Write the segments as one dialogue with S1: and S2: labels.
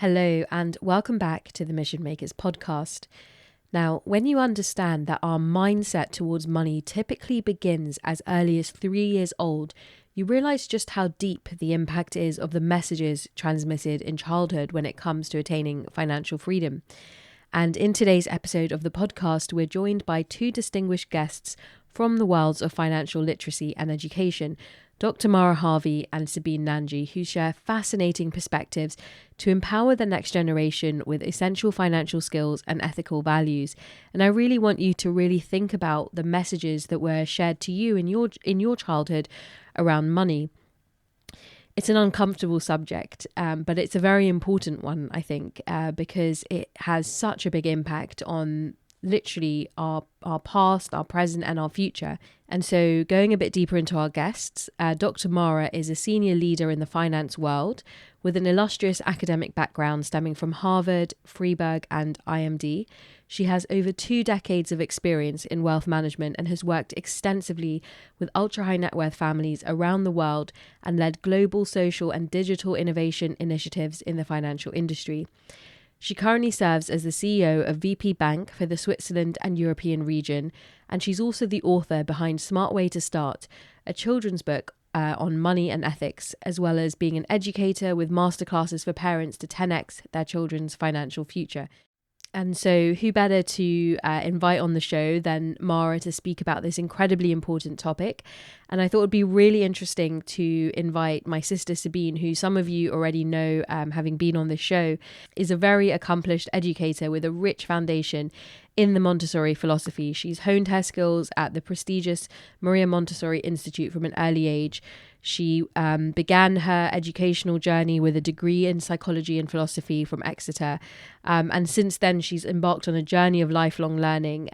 S1: Hello, and welcome back to the Mission Makers podcast. Now, when you understand that our mindset towards money typically begins as early as 3 years old, you realize just how deep the impact is of the messages transmitted in childhood when it comes to attaining financial freedom. And in today's episode of the podcast, we're joined by two distinguished guests from the worlds of financial literacy and education, Dr.Mara Harvey and Sabeen Nanji, who share fascinating perspectives to empower the next generation with essential financial skills and ethical values. And I really want you to really think about the messages that were shared to you in your childhood around money. It's an uncomfortable subject, but it's a very important one, I think, because it has such a big impact on literally our past, our present, and our future. And so going a bit deeper into our guests, Dr. Mara is a senior leader in the finance world with an illustrious academic background stemming from Harvard, Freiburg, and IMD. She has over 2 decades of experience in wealth management and has worked extensively with ultra-high net worth families around the world and led global social and digital innovation initiatives in the financial industry. She currently serves as the CEO of VP Bank for the Switzerland and European region, and she's also the author behind Smart Way to Start, a children's book on money and ethics, as well as being an educator with masterclasses for parents to 10x their children's financial future. And so who better to invite on the show than Mara to speak about this incredibly important topic. And I thought it'd be really interesting to invite my sister Sabeen, who some of you already know, having been on this show, is a very accomplished educator with a rich foundation in the Montessori philosophy. She's honed her skills at the prestigious Maria Montessori Institute from an early age. She began her educational journey with a degree in psychology and philosophy from Exeter. And since then, she's embarked on a journey of lifelong learning.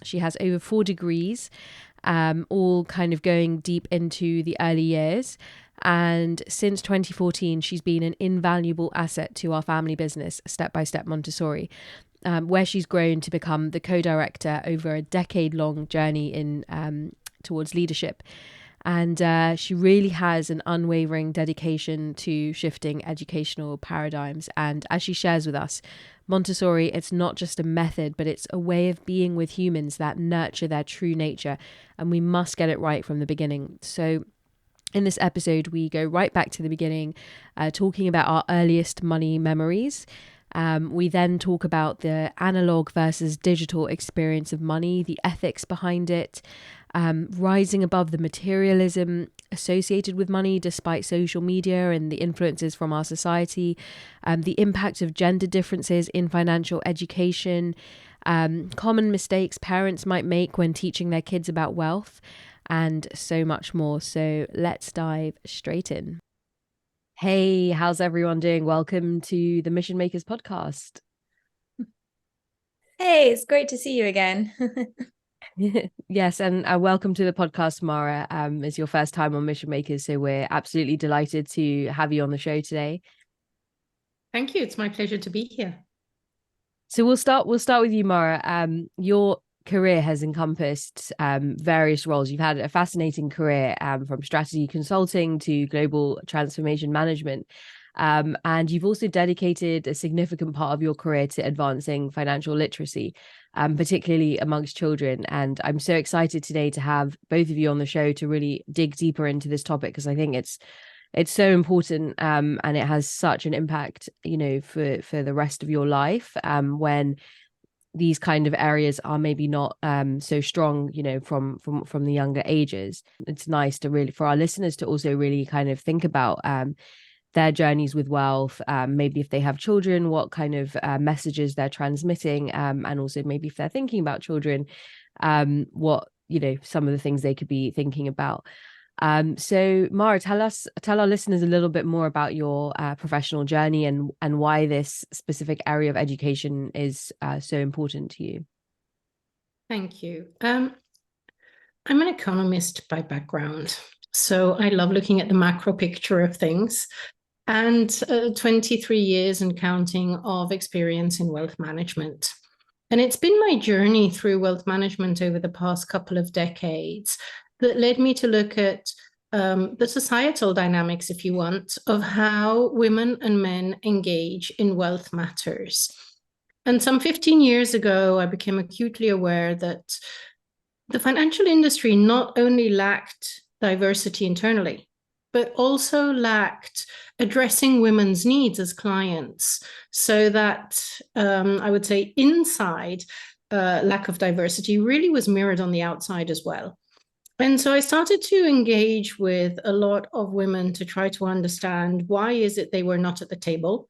S1: She has over 4 degrees, all kind of going deep into the early years. And since 2014, she's been an invaluable asset to our family business, Step by Step Montessori, where she's grown to become the co-director over a decade-long journey in towards leadership. And she really has an unwavering dedication to shifting educational paradigms. And as she shares with us, Montessori, it's not just a method, but it's a way of being with humans that nurture their true nature. And we must get it right from the beginning. So in this episode, we go right back to the beginning, talking about our earliest money memories. We then talk about the analog versus digital experience of money, the ethics behind it, rising above the materialism associated with money despite social media and the influences from our society, the impact of gender differences in financial education, common mistakes parents might make when teaching their kids about wealth, and so much more. So let's dive straight in. Hey, how's everyone doing? Welcome to the Mission Makers podcast.
S2: Hey, it's great to see you again.
S1: Yes, and welcome to the podcast, Mara. It's your first time on Mission Makers, so we're absolutely delighted to have you on the show today.
S3: Thank you. It's my pleasure to be here.
S1: So we'll start with you, Mara. Your career has encompassed various roles. You've had a fascinating career from strategy consulting to global transformation management. And you've also dedicated a significant part of your career to advancing financial literacy, particularly amongst children. And I'm so excited today to have both of you on the show to really dig deeper into this topic, because I think it's so important, and it has such an impact, for the rest of your life, when these kind of areas are maybe not so strong, from the younger ages. It's nice to really, for our listeners, to also really kind of think about their journeys with wealth, maybe if they have children, what kind of messages they're transmitting, and also maybe if they're thinking about children, what, some of the things they could be thinking about. So Mara, tell our listeners a little bit more about your professional journey and why this specific area of education is so important to you.
S3: Thank you. I'm an economist by background, so I love looking at the macro picture of things. And 23 years and counting of experience in wealth management. And it's been my journey through wealth management over the past couple of decades that led me to look at the societal dynamics, if you want, of how women and men engage in wealth matters. And some 15 years ago, I became acutely aware that the financial industry not only lacked diversity internally, but also lacked addressing women's needs as clients, so that I would say inside lack of diversity really was mirrored on the outside as well. And so I started to engage with a lot of women to try to understand why is it they were not at the table,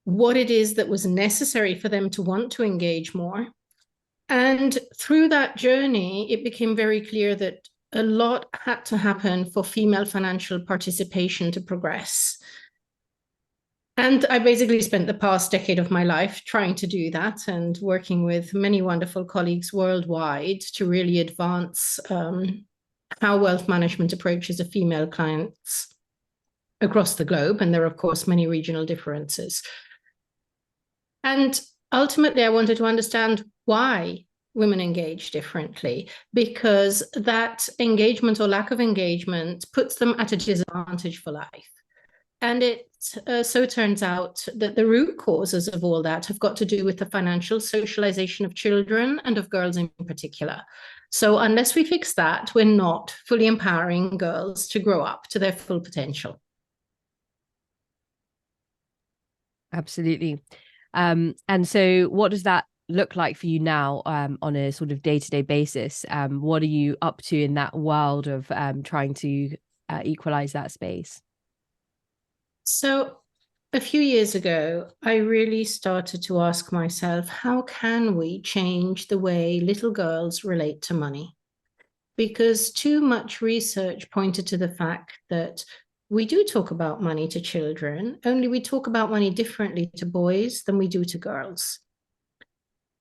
S3: what it is that was necessary for them to want to engage more. And through that journey, it became very clear that a lot had to happen for female financial participation to progress. And I basically spent the past decade of my life trying to do that and working with many wonderful colleagues worldwide to really advance how wealth management approaches a female clients across the globe. And there are, of course, many regional differences. And ultimately, I wanted to understand why women engage differently, because that engagement or lack of engagement puts them at a disadvantage for life. And it so turns out that the root causes of all that have got to do with the financial socialization of children and of girls in particular. So unless we fix that, we're not fully empowering girls to grow up to their full potential.
S1: Absolutely. And so what does that look like for you now on a sort of day-to-day basis? What are you up to in that world of trying to equalize that space?
S3: So a few years ago, I really started to ask myself, how can we change the way little girls relate to money? Because too much research pointed to the fact that we do talk about money to children, only we talk about money differently to boys than we do to girls.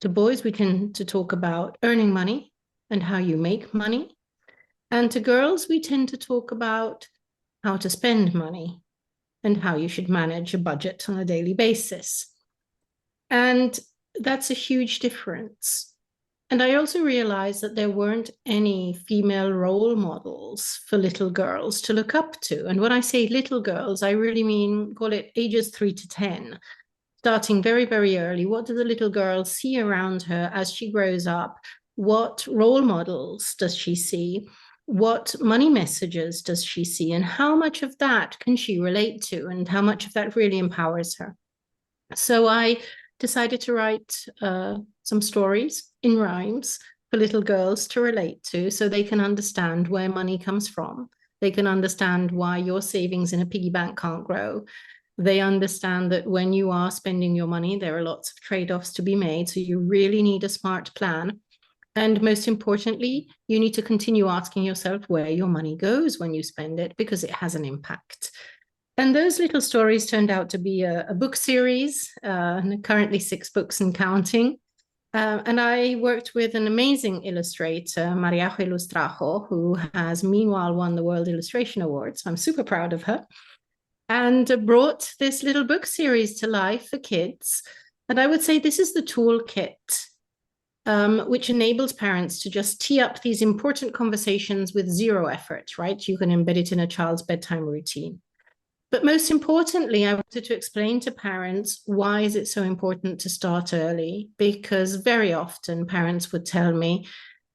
S3: To boys, we tend to talk about earning money and how you make money. And to girls, we tend to talk about how to spend money and how you should manage a budget on a daily basis. And that's a huge difference. And I also realized that there weren't any female role models for little girls to look up to. And when I say little girls, I really mean, call it ages 3 to 10, starting very, very early. What does a little girl see around her as she grows up? What role models does she see? What money messages does she see? And how much of that can she relate to? And how much of that really empowers her? So I decided to write some stories in rhymes for little girls to relate to, so they can understand where money comes from. They can understand why your savings in a piggy bank can't grow. They understand that when you are spending your money, there are lots of trade-offs to be made. So you really need a smart plan. And most importantly, you need to continue asking yourself where your money goes when you spend it, because it has an impact. And those little stories turned out to be a book series, currently 6 books and counting. And I worked with an amazing illustrator, Maria Ilustrajo, who has meanwhile won the World Illustration Award. So I'm super proud of her. And brought this little book series to life for kids. And I would say this is the toolkit which enables parents to just tee up these important conversations with zero effort, right? You can embed it in a child's bedtime routine. But most importantly, I wanted to explain to parents, why is it so important to start early? Because very often parents would tell me,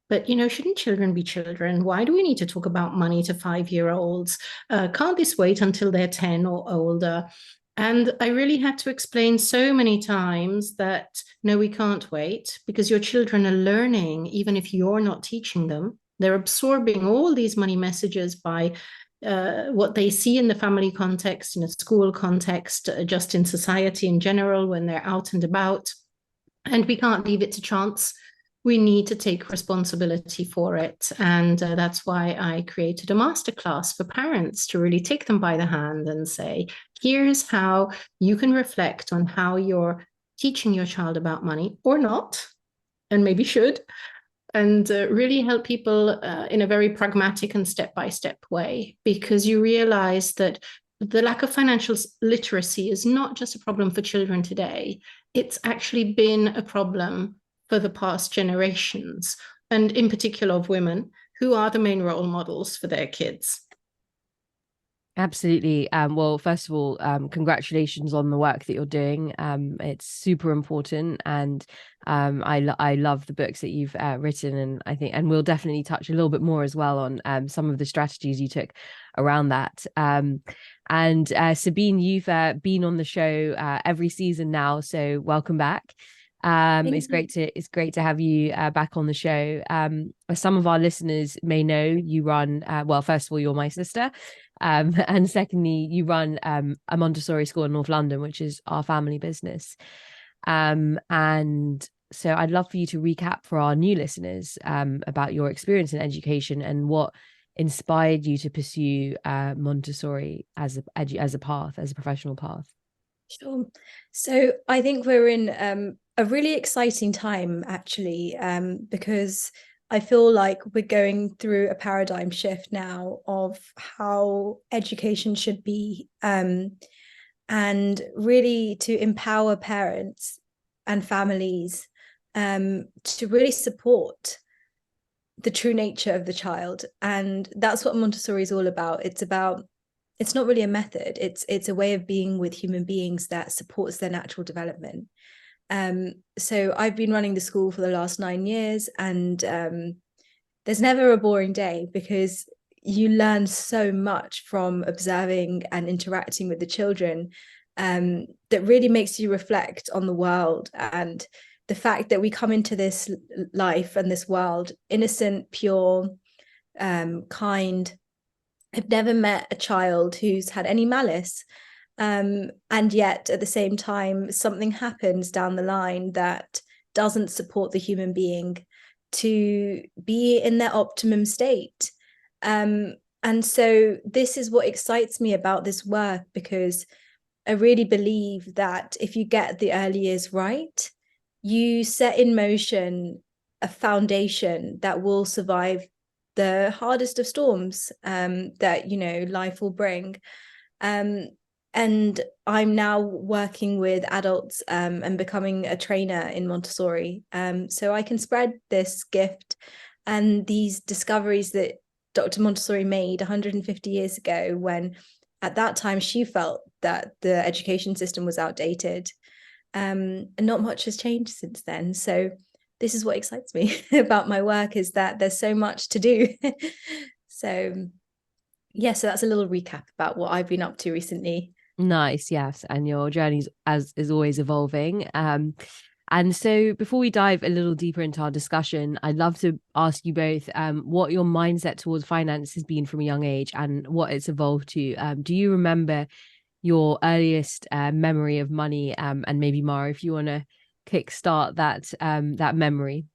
S3: but, shouldn't children be children? Why do we need to talk about money to 5-year-olds? Can't this wait until they're 10 or older? And I really had to explain so many times that, no, we can't wait, because your children are learning, even if you're not teaching them. They're absorbing all these money messages by what they see in the family context, in a school context, just in society in general, when they're out and about. And we can't leave it to chance. We need to take responsibility for it. And that's why I created a masterclass for parents to really take them by the hand and say, here's how you can reflect on how you're teaching your child about money, or not, and maybe should, and really help people in a very pragmatic and step-by-step way, because you realize that the lack of financial literacy is not just a problem for children today. It's actually been a problem for the past generations, and in particular of women, who are the main role models for their kids.
S1: Absolutely. Well, first of all, congratulations on the work that you're doing. It's super important, and I love the books that you've written, and I think, and we'll definitely touch a little bit more as well on some of the strategies you took around that. And Sabeen, you've been on the show every season now, so welcome back.
S2: Thank you.
S1: It's great to have you back on the show. As some of our listeners may know, you run well. First of all, you're my sister. And secondly, you run a Montessori school in North London, which is our family business. And so I'd love for you to recap for our new listeners about your experience in education and what inspired you to pursue Montessori as a path, as a professional path.
S2: Sure. So I think we're in a really exciting time, actually, because I feel like we're going through a paradigm shift now of how education should be, and really to empower parents and families to really support the true nature of the child. And that's what Montessori is all about. It's not really a method. It's a way of being with human beings that supports their natural development. So I've been running the school for the last 9 years, and there's never a boring day because you learn so much from observing and interacting with the children, that really makes you reflect on the world and the fact that we come into this life and this world innocent, pure, kind. I've never met a child who's had any malice. And yet at the same time, something happens down the line that doesn't support the human being to be in their optimum state. And so this is what excites me about this work, because I really believe that if you get the early years right, you set in motion a foundation that will survive the hardest of storms, that life will bring. And I'm now working with adults, and becoming a trainer in Montessori, so I can spread this gift and these discoveries that Dr. Montessori made 150 years ago, when at that time she felt that the education system was outdated, and not much has changed since then. So this is what excites me about my work, is that there's so much to do. So so that's a little recap about what I've been up to recently.
S1: Nice, yes, and your journey is always evolving. And so before we dive a little deeper into our discussion, I'd love to ask you both what your mindset towards finance has been from a young age and what it's evolved to. Do you remember your earliest memory of money? And maybe Mara, if you want to kickstart that memory.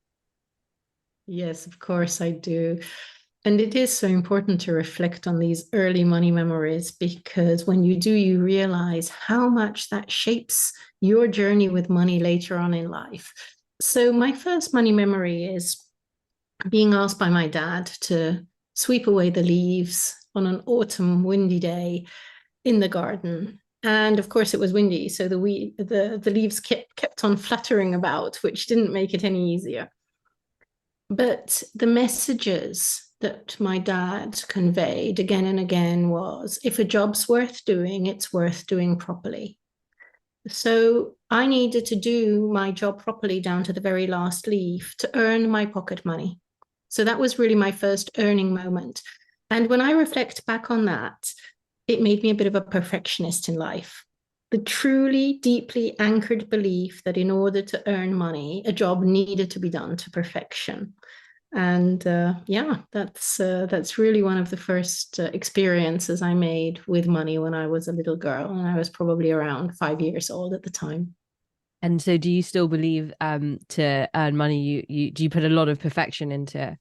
S3: Yes, of course I do. And it is so important to reflect on these early money memories, because when you do, you realize how much that shapes your journey with money later on in life. So my first money memory is being asked by my dad to sweep away the leaves on an autumn windy day in the garden. And of course it was windy, so the leaves kept on fluttering about, which didn't make it any easier. But the messages that my dad conveyed again and again was, if a job's worth doing, it's worth doing properly. So I needed to do my job properly down to the very last leaf to earn my pocket money. So that was really my first earning moment. And when I reflect back on that, it made me a bit of a perfectionist in life. The truly deeply anchored belief that in order to earn money, a job needed to be done to perfection. And that's really one of the first experiences I made with money when I was a little girl, and I was probably around 5 years old at the time.
S1: And so do you still believe to earn money, you put a lot of perfection into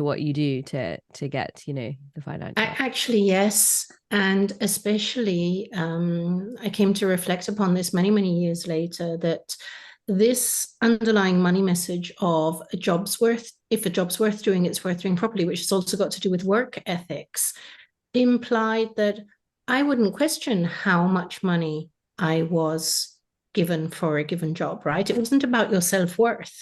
S1: what you do to get the financial?
S3: Actually, yes. And especially I came to reflect upon this many years later, that this underlying money message of if a job's worth doing, it's worth doing properly, which has also got to do with work ethics, implied that I wouldn't question how much money I was given for a given job, right? It wasn't about your self-worth.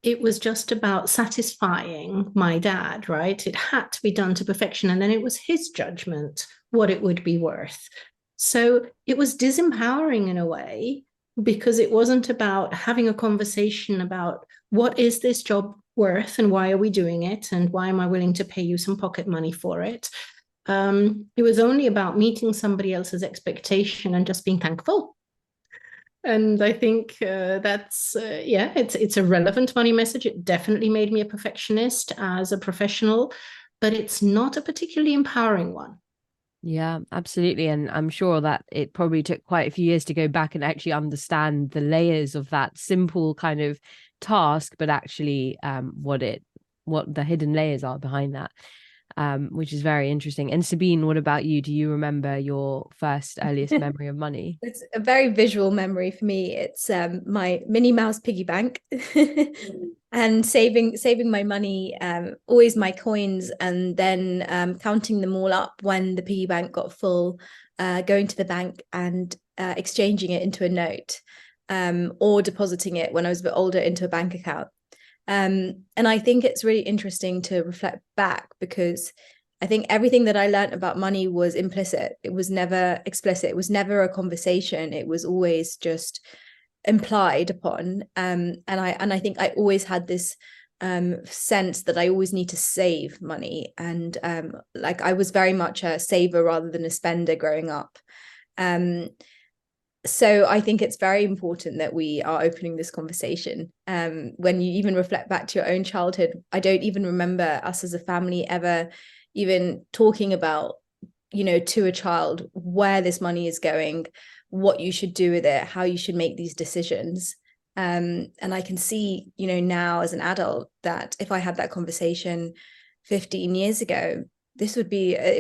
S3: It was just about satisfying my dad, right? It had to be done to perfection. And then it was his judgment what it would be worth. So it was disempowering in a way, because it wasn't about having a conversation about what is this job worth and why are we doing it and why am I willing to pay you some pocket money for it. It was only about meeting somebody else's expectation and just being thankful. And I think it's a relevant money message. It definitely made me a perfectionist as a professional, but it's not a particularly empowering one.
S1: Yeah, absolutely. And I'm sure that it probably took quite a few years to go back and actually understand the layers of that simple kind of task, but actually what the hidden layers are behind that, which is very interesting. And Sabeen, what about you? Do you remember your first earliest memory of money?
S2: It's a very visual memory for me. It's my Minnie Mouse piggy bank and saving my money, always my coins, and then counting them all up when the piggy bank got full, going to the bank and exchanging it into a note, or depositing it when I was a bit older into a bank account. And I think it's really interesting to reflect back, because I think everything that I learned about money was implicit. It was never explicit. It was never a conversation. It was always just implied upon. And I think I always had this sense that I always need to save money. And like I was very much a saver rather than a spender growing up. So I think it's very important that we are opening this conversation. When you even reflect back to your own childhood, I don't even remember us as a family ever even talking about, to a child, where this money is going, what you should do with it, how you should make these decisions. And I can see, now as an adult, that if I had that conversation 15 years ago, it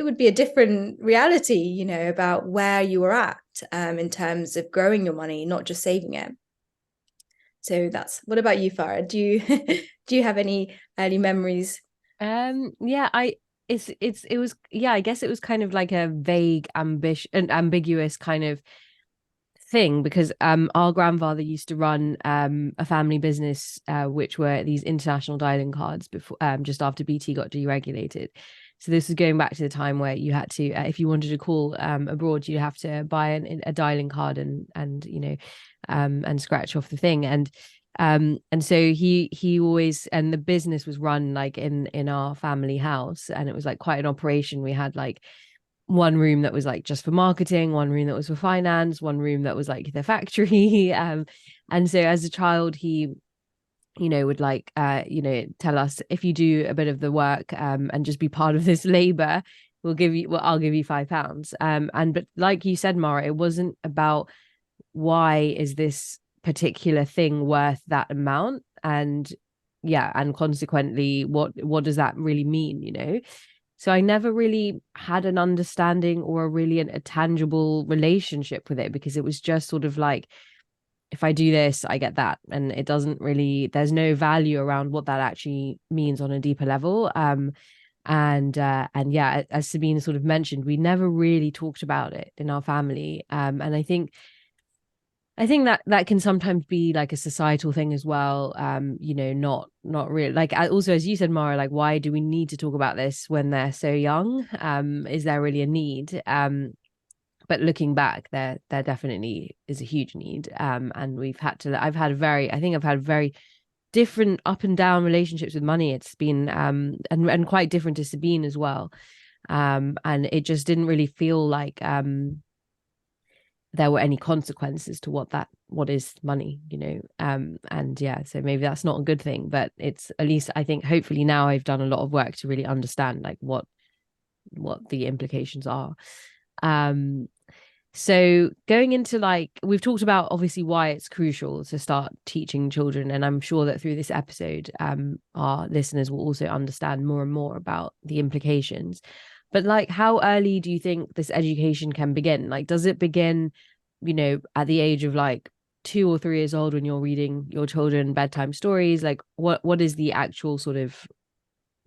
S2: would be a different reality, about where you were at in terms of growing your money, not just saving it. So what about you, Farah? Do you have any early memories?
S1: I guess it was kind of like a vague ambiguous kind of thing, because our grandfather used to run a family business, which were these international dialing cards before just after BT got deregulated. So this is going back to the time where you had to, if you wanted to call abroad, you'd have to buy a dialing card and and scratch off the thing. And so he always, and the business was run like in our family house, and it was like quite an operation. We had like one room that was like just for marketing, one room that was for finance, one room that was like the factory. And so as a child, he would like tell us, if you do a bit of the work and just be part of this labor, I'll give you £5. But like you said, Mara, it wasn't about why is this particular thing worth that amount, and consequently what does that really mean. So I never really had an understanding or a tangible relationship with it, because it was just sort of like, if I do this, I get that. And it doesn't really, there's no value around what that actually means on a deeper level. As Sabine sort of mentioned, we never really talked about it in our family. And I think that can sometimes be like a societal thing as well. Not really, like, also, as you said, Mara, like, why do we need to talk about this when they're so young? Is there really a need? But looking back, there definitely is a huge need. And I've had very different up and down relationships with money. It's been and quite different to Sabine as well. And it just didn't really feel like there were any consequences to what is money, so maybe that's not a good thing, but it's, at least I think, hopefully now I've done a lot of work to really understand like what the implications are. So going into, like, we've talked about obviously why it's crucial to start teaching children, and I'm sure that through this episode our listeners will also understand more and more about the implications. But like, how early do you think this education can begin? Like, does it begin, at the age of like 2 or 3 years old, when you're reading your children bedtime stories? Like, what is the actual sort of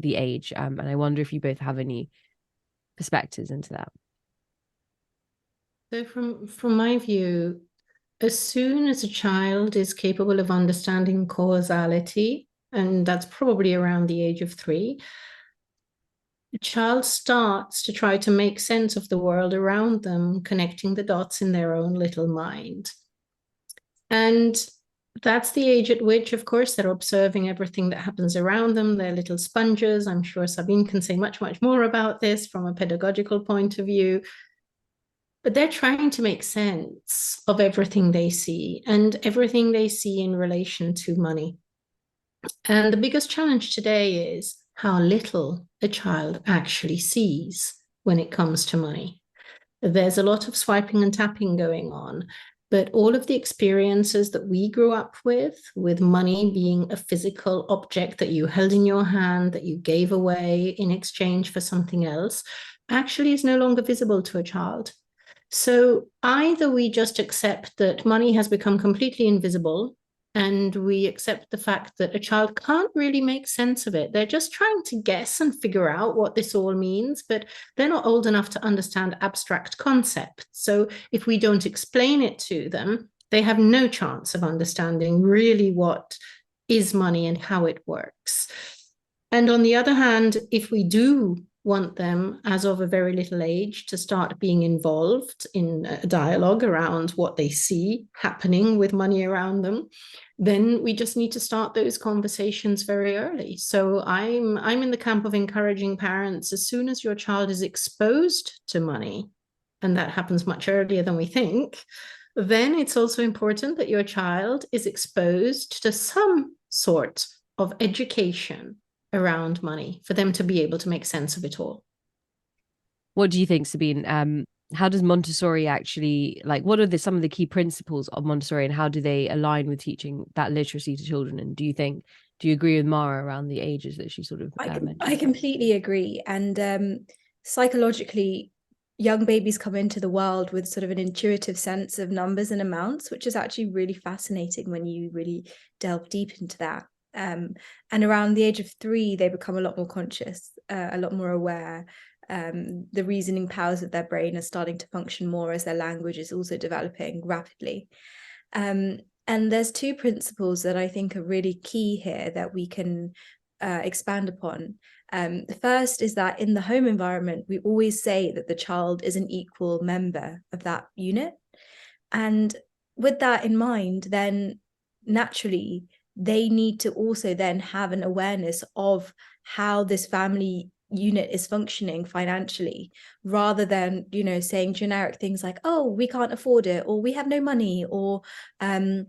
S1: the age? And I wonder if you both have any perspectives into that.
S3: So from my view, as soon as a child is capable of understanding causality, and that's probably around the age of 3, the child starts to try to make sense of the world around them, connecting the dots in their own little mind. And that's the age at which, of course, they're observing everything that happens around them. They're little sponges. I'm sure Sabeen can say much, much more about this from a pedagogical point of view. But they're trying to make sense of everything they see and everything they see in relation to money. And the biggest challenge today is how little a child actually sees when it comes to money. There's a lot of swiping and tapping going on, but all of the experiences that we grew up with money being a physical object that you held in your hand, that you gave away in exchange for something else, actually is no longer visible to a child. So either we just accept that money has become completely invisible, and we accept the fact that a child can't really make sense of it. They're just trying to guess and figure out what this all means, but they're not old enough to understand abstract concepts. So if we don't explain it to them, they have no chance of understanding really what is money and how it works. And on the other hand, if we do want them, as of a very little age, to start being involved in a dialogue around what they see happening with money around them, then we just need to start those conversations very early. So I'm in the camp of encouraging parents, as soon as your child is exposed to money, and that happens much earlier than we think, then it's also important that your child is exposed to some sort of education around money for them to be able to make sense of it all.
S1: What do you think, Sabeen? How does Montessori actually, like, what are some of the key principles of Montessori, and how do they align with teaching that literacy to children? And do you agree with Mara around the ages that she sort of mentioned?
S2: I completely agree. And psychologically, young babies come into the world with sort of an intuitive sense of numbers and amounts, which is actually really fascinating when you really delve deep into that. And around the age of 3, they become a lot more conscious, a lot more aware. The reasoning powers of their brain are starting to function more as their language is also developing rapidly. And there's 2 principles that I think are really key here that we can expand upon. The first is that in the home environment, we always say that the child is an equal member of that unit. And with that in mind, then naturally, they need to also then have an awareness of how this family unit is functioning financially, rather than, saying generic things like, oh, we can't afford it, or we have no money, or, oh,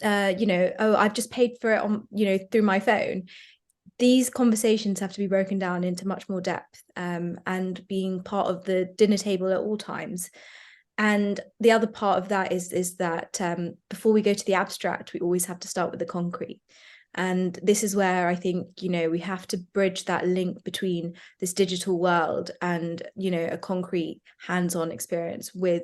S2: I've just paid for it on, through my phone. These conversations have to be broken down into much more depth, and being part of the dinner table at all times. And the other part of that is that before we go to the abstract, we always have to start with the concrete. And this is where I think, we have to bridge that link between this digital world and, a concrete hands-on experience with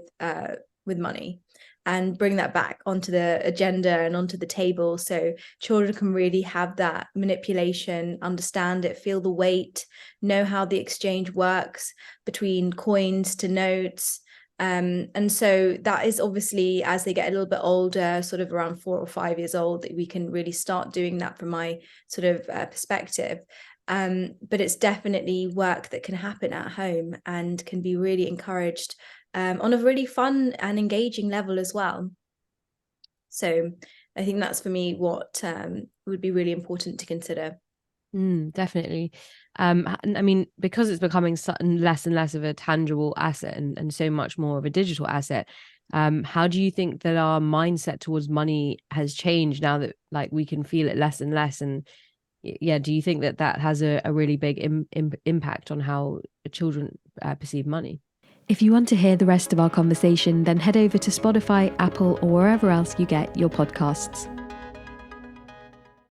S2: money, and bring that back onto the agenda and onto the table, so children can really have that manipulation, understand it, feel the weight, know how the exchange works between coins to notes. And so that is obviously, as they get a little bit older, sort of around 4 or 5 years old, that we can really start doing that from my sort of perspective. But it's definitely work that can happen at home and can be really encouraged on a really fun and engaging level as well. So I think that's, for me, what would be really important to consider.
S1: Definitely. I mean, because it's becoming less and less of a tangible asset and so much more of a digital asset, how do you think that our mindset towards money has changed now that, like, we can feel it less and less? And yeah, do you think that has a really big impact on how children perceive money? If you want to hear the rest of our conversation, then head over to Spotify, Apple, or wherever else you get your podcasts.